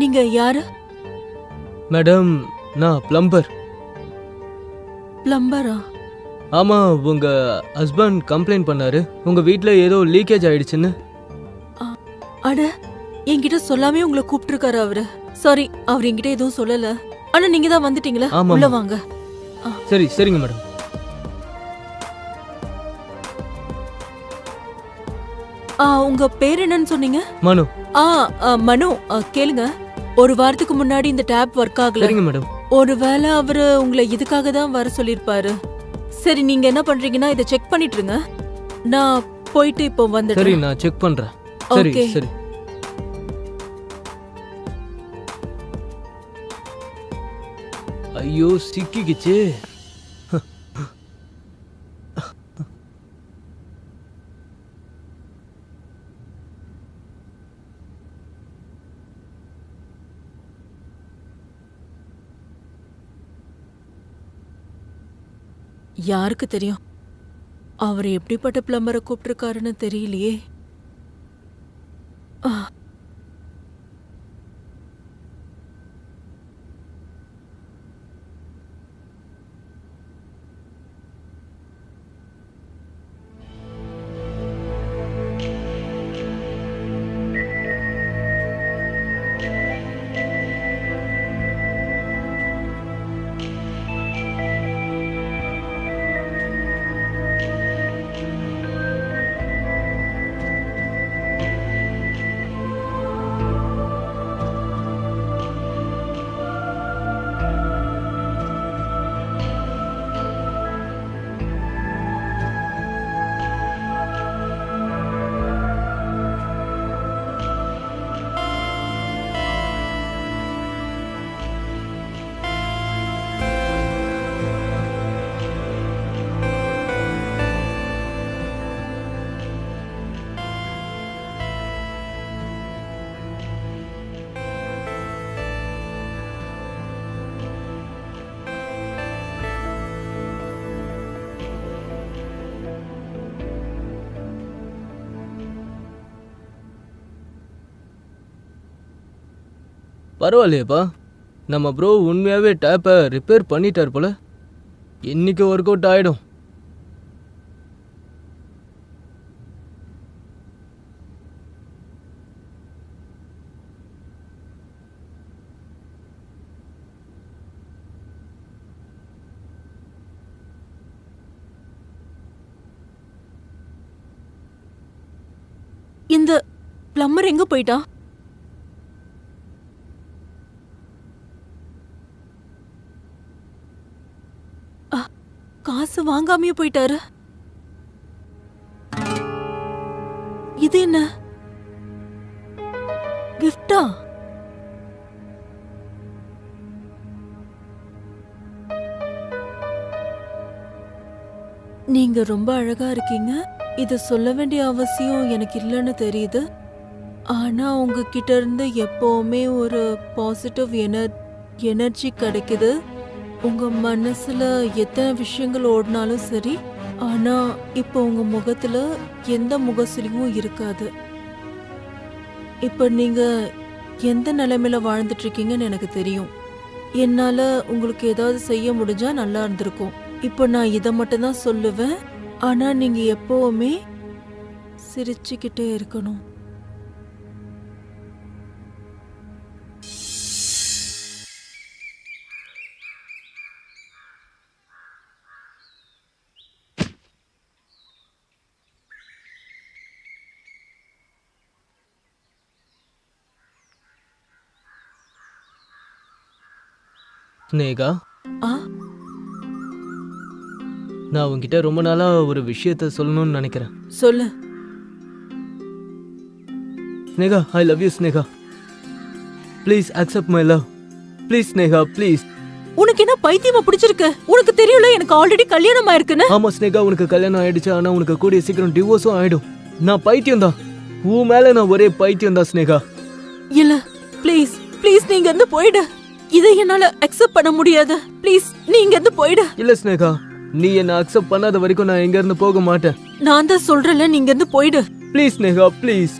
நீங்க யாரு? மேடம், நான் பிளம்பர். பிளம்பரா? ஆமா, உங்க ஹஸ்பண்ட் கம்ப்ளைண்ட் பண்ணாரு உங்க வீட்ல ஏதோ லீக்கேஜ் ஆயிடுச்சுன்னு. அட, என்கிட்ட சொல்லாமே உங்களை கூப்பிட்டுருக்காரு அவரு. சாரி, அவர் என்கிட்ட எதுவும் சொல்லல. ஆனா நீங்க தான் வந்துட்டீங்களா? ஆமா. உள்ள வாங்க. சரி, சரிங்க மேடம். உங்க பேர் என்னன்னு சொன்னீங்க? மனு. மனு, கேளுங்க. ஒரு வாரத்துக்கு முன்னாடி இந்த டேப் ஒர்க் ஆகல. சரிங்க மேடம். ஒருவேளை அவரு உங்களை இதுக்காக தான் வர சொல்லிருப்பாரு. சரி, நீங்க என்ன பண்றீங்கன்னா இதை செக் பண்ணிட்டு இருங்க. நான் போயிட்டு இப்போ சரி, வந்துடுறேன். நான் செக் பண்றேன். சரி, Okay. சரி. ஐயோ, சிக்கிக்கிச்சு. யாருக்கு தெரியும் அவர் எப்படிப்பட்ட பிளம்பரை கூப்பிட்டுருக்காருன்னு தெரியலையே. ஆ, பரவாயில்லையேப்பா, நம்ம ப்ரோ உண்மையாவே டேப்பை ரிப்பேர் பண்ணிட்டார் போல. இன்னைக்கு ஒர்க் அவுட் ஆயிடும். இந்த பிளம்பர் எங்க போயிட்டா? காசு வாங்காமையே போயிட்டாரு. இது என்ன கிஃப்டா? நீங்க ரொம்ப அழகா இருக்கீங்க. இத சொல்ல வேண்டிய அவசியம் எனக்கு இல்லைன்னு தெரியுது. ஆனா உங்ககிட்ட இருந்து எப்பவுமே ஒரு பாசிட்டிவ் எனர்ஜி கிடைக்குது. உங்க மனசுல எத்தனை விஷயங்கள் ஓடினாலும் சரி, ஆனா இப்போ உங்க முகத்துல எந்த முகசுலியும் இருக்காது. இப்ப நீங்க எந்த நிலைமையில வாழ்ந்துட்டு இருக்கீங்கன்னு எனக்கு தெரியும். என்னால உங்களுக்கு ஏதாவது செய்ய முடிஞ்சா நல்லா இருந்திருக்கும். இப்போ நான் இதை மட்டும் தான் சொல்லுவேன். ஆனா நீங்க எப்பவுமே சிரிச்சுக்கிட்டே இருக்கணும். ஸ்னேகா, ஆ, நான் உங்ககிட்ட ரொம்ப நாளா ஒரு விஷயத்த சொல்லணும்னு நினைக்கிறேன். சொல்லு. Sneha, I love you Sneha. Please accept my love. Please Sneha, please. உனக்கு என்ன பைத்தியமா பிடிச்சிருக்கு? உனக்கு தெரியல எனக்கு ஆல்ரெடி கல்யாணம் ஆயிருக்குன்னு. ஆமா ஸ்னேகா, உனக்கு கல்யாணம் ஆயிடுச்சு. ஆனா உனக்கு கூடிய சீக்கிரம் டிவோர்ஸும் ஆயிடும். நான் பைத்தியம் தான். உன் மேல நான் ஒரே பைத்தியம் தான் ஸ்னேகா. இல்ல, ப்ளீஸ் ப்ளீஸ் நீங்க இருந்து போயிடு. இதை என்னால அக்செப்ட் பண்ண முடியாது. ப்ளீஸ் நீங்க இருந்து போயிடு. இல்ல ஸ்னேகா, நீ என்ன அக்செப்ட் பண்ணாத வரைக்கும் நான் எங்க இருந்து போக மாட்டேன். நான் தான் சொல்றேன்ல, நீங்க இருந்து போயிடு. Please Sneha, please.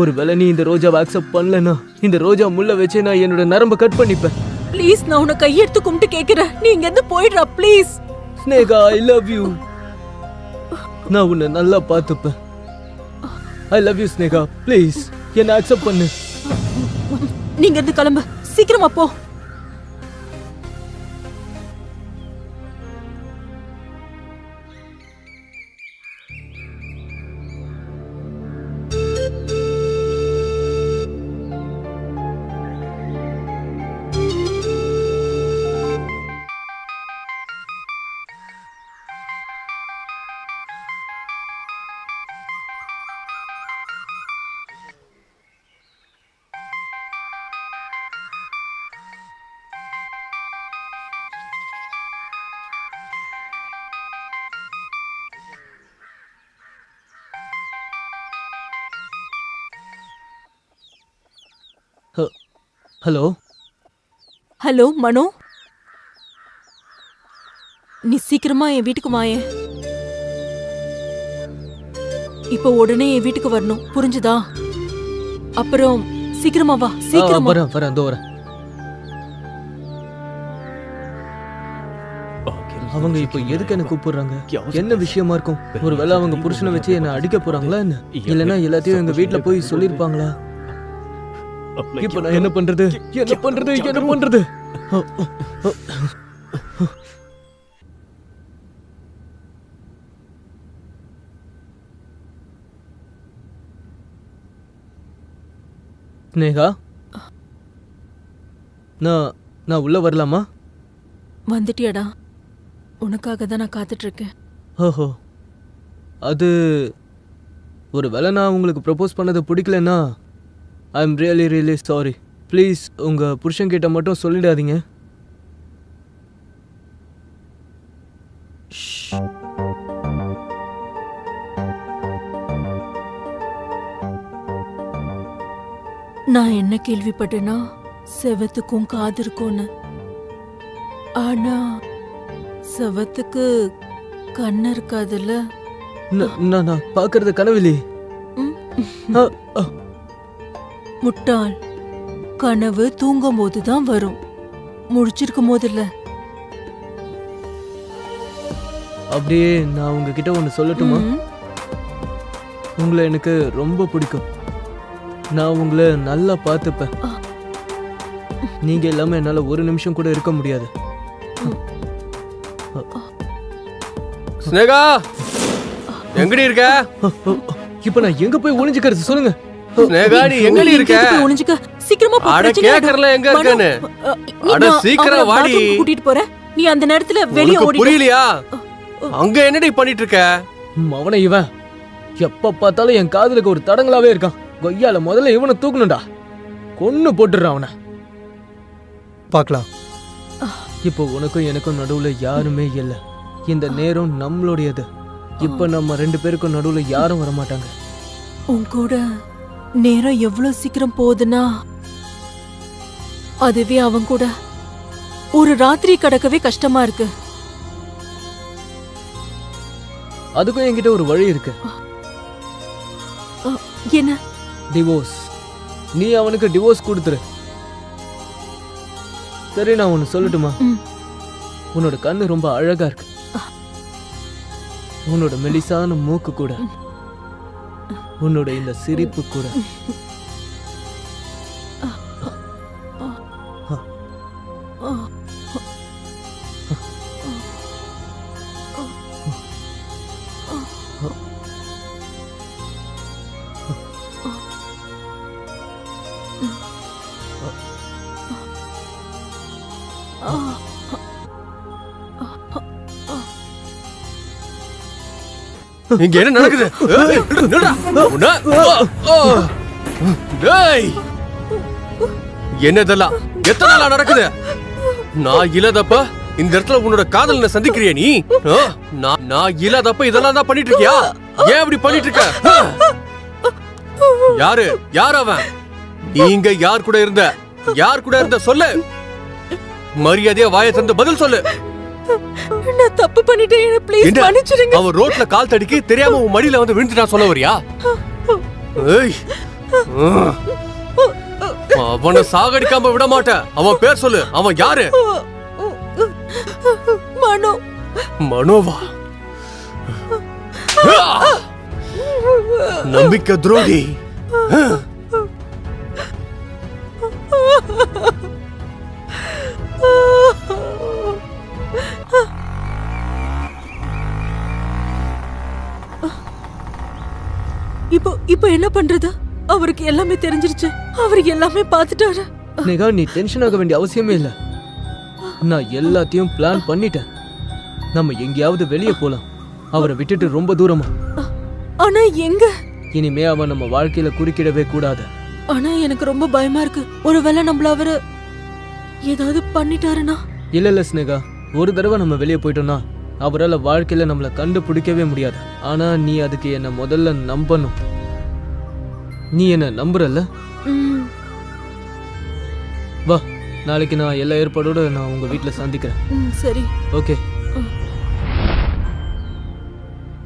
ஒருவேளை நீ இந்த ரோஜாவை அக்செப்ட் பண்ணலனா இந்த ரோஜா முள்ள வச்சு நான் என்னோட நரம்ப கட் பண்ணிப்பேன். ப்ளீஸ், நான் உன்னை கையெடுத்து கும்பிட்டு கேக்குறேன், நீ இங்க இருந்து போயிடுறா please. Sneha, I love you. நான் உன்னை நல்லா பார்த்துப்பேன். I love you Sneha, please என்ன அக்செப்ட் பண்ணு. நீங்க இருந்து கிளம்பு, சீக்கிரமா போ. ஹலோ ஹலோ மனோ, நீ சீக்கிரமா என் வீட்டுக்கு வாயேன். இப்போ உடனே என் வீட்டுக்கு வரணும், புரிஞ்சுதா? அப்புறம் சீக்கிரமா வா, சீக்கிரமா. வரேன் இதோ வரேன். அவங்க இப்போ எதுக்கு என்ன கூப்பிடுறாங்க? என்ன விஷயமா இருக்கும்? ஒருவேளை அவங்க புருஷனை வச்சு என்ன அடிக்க போறாங்களா என்ன? இல்லைன்னா எல்லாத்தையும் எங்க வீட்டுல போய் சொல்லிருப்பாங்களா? இப்ப நான் என்ன பண்றது? என்ன பண்றது? என்ன பண்றது? ஸ்னேகா, நான் உள்ள வரலாமா? வந்துட்டியாடா? உனக்காக தான் நான் காத்துட்டு இருக்கேன். ஓஹோ, அது ஒருவேளை நான் உங்களுக்கு ப்ரப்போஸ் பண்ணது பிடிக்கலன்னா I am really really sorry. Please உங்க புருஷன் கிட்ட மட்டும் சொல்லிடாதீங்க. நான் என்ன கேள்விப்பட்டேன்னா செவத்துக்கும் காது இருக்கும்னு. ஆனா செவத்துக்கு கண்ணு இருக்காதுல்ல. நான் பாக்குறது கனவிலே. முட்டாள், கனவு தூங்கும் போதுதான் வரும், முழிச்சிருக்கும் போது இல்ல. அப்படியே நான் உங்ககிட்ட ஒன்று சொல்லட்டுமா? உங்களை எனக்கு ரொம்ப பிடிக்கும். நான் உங்களை நல்லா பார்த்துப்பேன். நீங்க இல்லாம என்னால ஒரு நிமிஷம் கூட இருக்க முடியாது. ஸ்னேகா, எங்கடி இருக்க? இப்ப நான் எங்க போய் ஒளிஞ்சுக்கிறது சொல்லுங்க. ஸ்னேகா, நீ எங்கடி இருக்க? ஒளிஞ்சுக்க, சீக்கிரமா போ. அட கேக்கறல எங்க இருக்கன்னு? அட சீக்கிரம் வாடி. கூட்டிட்டு போற நீ அந்த நேரத்துல வெளிய ஓடி. புரியலையா? அங்க என்னடி பண்ணிட்டு இருக்க? அவனை இவன் எப்ப பார்த்தாலும் என் காதுலுக்கு ஒரு தடங்களாவே இருக்கான். கொய்யால முதல்ல இவனை தூக்கணும்டா. கொன்னு போட்டுறான் அவனை. பார்க்கலாம். இப்போ உனக்கும் எனக்கும் நடுவுல யாருமே இல்ல. இந்த நேரம் நம்மளுடையது. இப்ப நம்ம ரெண்டு பேருக்கும் நடுவுல யாரும் வரமாட்டாங்க. உன் கூட நேரம் எவ்வளவு சீக்கிரம் போகுதுன்னா அதுவே அவன் கூட ஒரு ராத்திரி கடக்கவே கஷ்டமா இருக்கு. அதுக்கும் என்கிட்ட ஒரு வழி இருக்கு. என்ன? டிவோர்ஸ். நீ அவனுக்கு டிவோர்ஸ் கொடுத்துரு. சரி, நான் ஒன்னு சொல்லட்டுமா? உன்னோட கண்ணு ரொம்ப அழகா இருக்கு. உன்னோட மெலிசான மூக்கு கூட, உன்னோட இந்த சிரிப்பு கூட. இங்க என்ன நடக்குது? என்னதெல்லாம் எத்தனை நாளா நடக்குது? நான் இல்லாதப்ப இந்த இடத்துல உன்னோட காதலனை சந்திக்கிறியா நீ? நான் இல்லாதப்ப இதெல்லாம் தான் பண்ணிட்டு இருக்கியா? ஏன் அப்படி பண்ணிட்டு இருக்க? யார் அவன்? நீங்க யார் கூட இருந்த சொல்லு. மரியாதையா வாயை திறந்து பதில் சொல்லு. நான் தப்பு பண்ணிட்டேன், ப்ளீஸ் மன்னிச்சிடுங்க. அவன் ரோட்ல கால் தடிக்கி தெரியாம உன் மடியில வந்து விழுந்துட்டான் சொல்ல வரியா? ஏய், அவனை சாகடிக்காம விட மாட்டேன். அவன் பேர் சொல்லு. அவன் யாரு? மனோ. மனோவா? நம்பிக்கை துரோகி. இப்போ என்ன பண்றது? அவருக்கு எல்லாமே தெரிஞ்சிருச்சு. அவர் எல்லாமே பார்த்துட்டாரு. ஸ்னேகா, நீ டென்ஷன் ஆக வேண்டிய அவசியமே இல்ல. நான் எல்லாத்தையும் பிளான் பண்ணிட்டேன். நம்ம எங்கேயாவது வெளியே போலாம், அவரை விட்டுட்டு ரொம்ப தூரமா. ஆனா எங்க? இனிமே அவன் நம்ம வாழ்க்கையில குறுக்கிடவே கூடாது. ஆனா எனக்கு ரொம்ப பயமா இருக்கு. ஒருவேளை நம்மள அவரு ஏதாவது பண்ணிட்டாருன்னா? இல்ல ஸ்னேகா, ஒரு தடவை நம்ம வெளியே போயிட்டோம்னா அவரால் வாழ்க்கையில நம்மளை கண்டுபிடிக்கவே முடியாது. ஆனா நீ அதுக்கு என்ன முதல்ல நம்பணும். நீ என்ன நம்புறல்ல? ம். வா, நாளைக்கு நான் எல்லா ஏற்பாடோட நான் உங்க வீட்டுல சந்திக்கிறேன். சரி. ஓகே.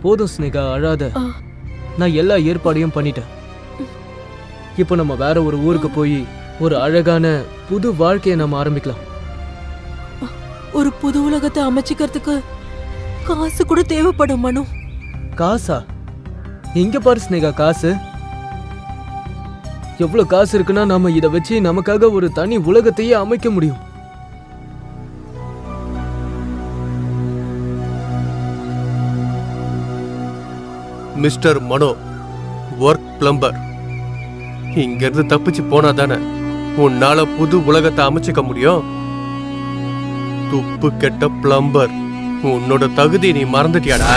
போதும் ஸ்னேகா, அழாத. நான் எல்லா ஏற்பாடையும் பண்ணிட்டேன். இப்போ நம்ம வேற ஒரு ஊருக்கு போய் ஒரு அழகான புது வாழ்க்கையை நம்ம ஆரம்பிக்கலாம். ஒரு புது உலகத்தை அமைச்சிக்கிறதுக்கு காசு கூட தேவைப்படும் மனு. காசா? எங்க பாரு ஸ்னேகா காசு. எவ்வளவு காசு இருக்குன்னா நாம இதை வச்சு நமக்காக ஒரு தனி உலகத்தையே அமைக்க முடியும். மிஸ்டர் மனோ, ஒர்க் பிளம்பர், இங்க இருந்து தப்பிச்சு போனா தானே உன்னால புது உலகத்தை அமைச்சுக்க முடியும். துப்பு கெட்ட பிளம்பர், உன்னோட தகுதி நீ மறந்துட்டியாடா?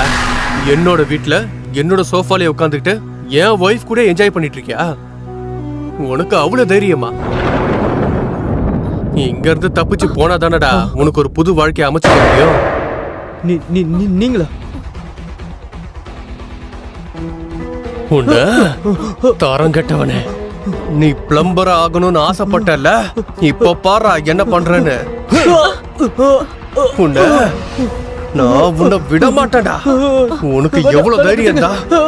என்னோட வீட்ல என்னோட சோஃபாலே உட்காந்துக்கிட்டு என் ஒய்ஃப் கூட என்ஜாய் பண்ணிட்டு இருக்கியா? உனக்கு அவ்வளவு தைரியமா? இங்க இருந்து தப்பிச்சு போனா தானடா உனக்கு ஒரு புது வாழ்க்கையை அமைச்சுக்க முடியும். நீங்களா? உன்ன தரம் கெட்டவனே, நீ பிளம்பர் ஆகணும்னு ஆசைப்பட்டல, இப்ப பாரு என்ன பண்றேன்னு. உன்னை நான் உன்னை விட மாட்டேன்டா. உனக்கு எவ்வளவு தைரியம் தான்?